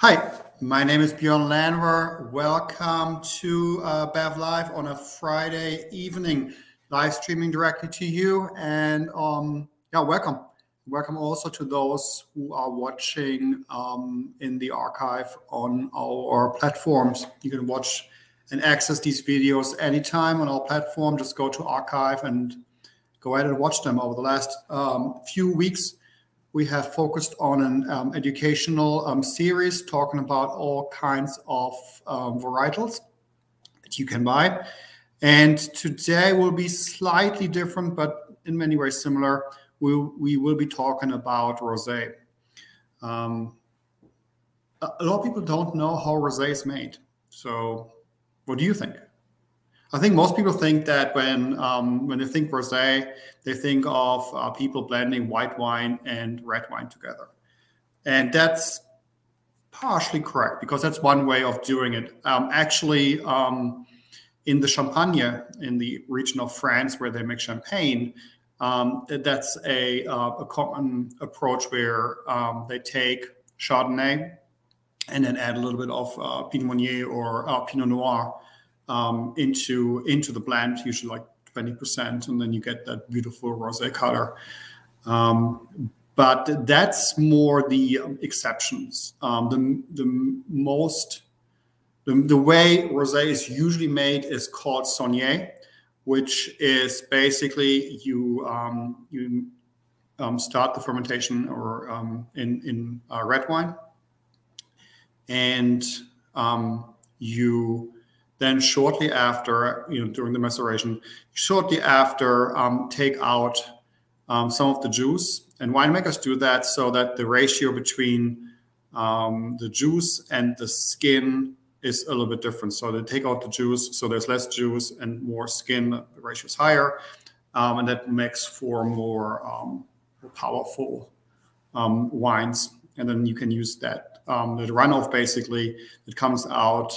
Hi, my name is Bjoern Welcome to Bev Live on a Friday evening, live streaming directly to you. And yeah, welcome. Welcome also to those who are watching in the archive on our platforms. You can watch and access these videos anytime on our platform. Just go to archive and go ahead and watch them. Over the last few weeks, we have focused on an educational series talking about all kinds of varietals that you can buy. And today will be slightly different, but in many ways similar. We will be talking about Rosé. A lot of people don't know how Rosé is made. So what do you think? I think most people think that when they think rosé, they think of people blending white wine and red wine together, and that's partially correct because that's one way of doing it. Actually, in the Champagne, in the region of France where they make champagne, that's a common approach where they take Chardonnay and then add a little bit of Pinot Meunier or Pinot Noir into the blend, usually like 20%, and then you get that beautiful rosé color. But that's more the exceptions. The way rosé is usually made is called saunier, which is basically you start the fermentation or in red wine, and you then shortly after, during the maceration, shortly after take out some of the juice. And winemakers do that so that the ratio between the juice and the skin is a little bit different. So they take out the juice, so there's less juice and more skin, the ratio is higher. And that makes for more powerful wines. And then you can use that. The runoff basically it comes out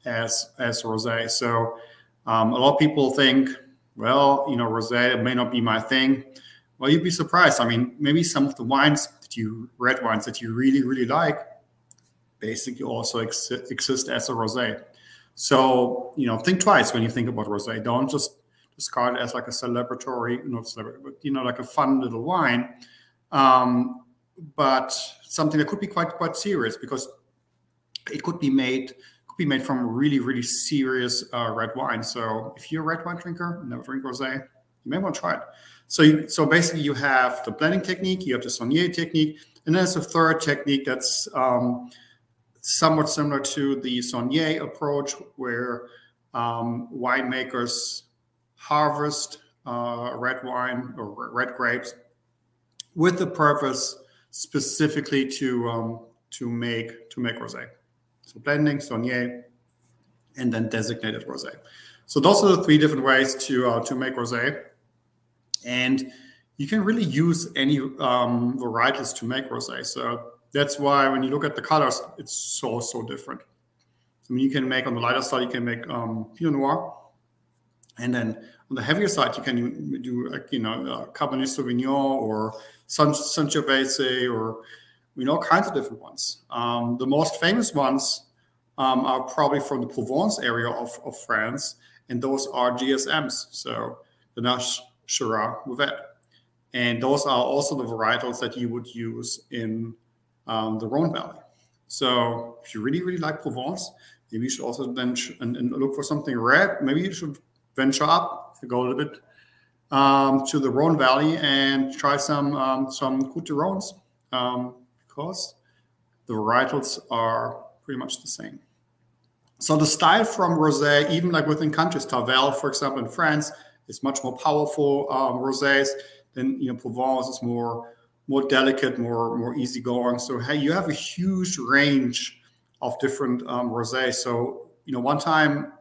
as rosé. So a lot of people think, well, rosé may not be my thing. Well, you'd be surprised. I mean, maybe some of the red wines that you really, really like, basically also exist as a rosé. So think twice when you think about rosé. Don't just discard it as like a celebratory, but like a fun little wine. But something that could be quite serious because it could be made from a really, really serious red wine. So if you're a red wine drinker, never drink rosé, you may want to try it. So basically you have the blending technique, you have the saunier technique, and then there's a third technique that's somewhat similar to the saunier approach, where winemakers harvest red wine or red grapes with the purpose specifically to make rosé. So blending, saunier, and then designated rosé. So those are the three different ways to make rosé, and you can really use any varietals to make rosé. So that's why when you look at the colors, it's so different. I mean, you can make on the lighter side, you can make Pinot Noir, and then on the heavier side, you can do Cabernet Sauvignon or Sangiovese or all kinds of different ones. The most famous ones are probably from the Provence area of France, and those are GSMs, so Grenache, Syrah, Mourvèdre. And those are also the varietals that you would use in the Rhone Valley. So if you really, really like Provence, maybe you should also then and look for something red. Maybe you should venture up, go a little bit to the Rhone Valley and try some Côtes du Rhônes, because the varietals are pretty much the same. So the style from rosé, even like within countries, Tavel, for example, in France, is much more powerful rosés. Then Provence is more delicate, more easygoing. So hey, you have a huge range of different rosés. So one time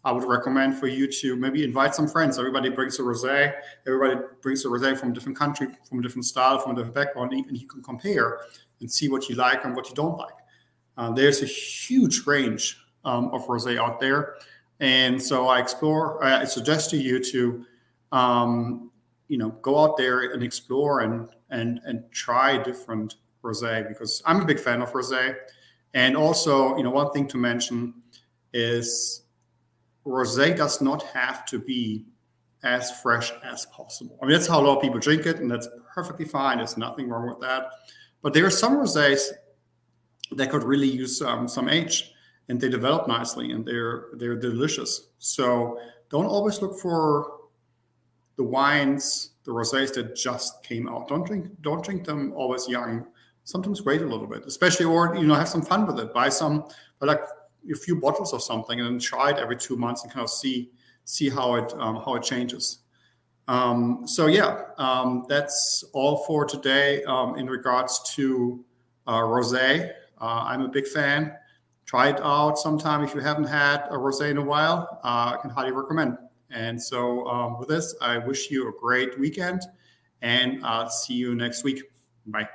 I would recommend for you to maybe invite some friends. Everybody brings a rosé. Everybody brings a rosé from a different country, from a different style, from a different background, and you can compare and see what you like and what you don't like. There's a huge range of rosé out there, and so I suggest to you to go out there and explore and try different rosé, because I'm a big fan of rosé. And also, one thing to mention is rosé does not have to be as fresh as possible. I mean, that's how a lot of people drink it, and that's perfectly fine. There's nothing wrong with that. But there are some rosés that could really use some age, and they develop nicely, and they're delicious. So don't always look for the wines, the rosés that just came out. Don't drink them always young. Sometimes wait a little bit, especially, or have some fun with it. Buy like a few bottles of something, and then try it every 2 months and kind of see how it changes. So yeah, that's all for today in regards to rosé. I'm a big fan. Try it out sometime if you haven't had a rosé in a while. I can highly recommend. And so with this, I wish you a great weekend, and I'll see you next week. Bye.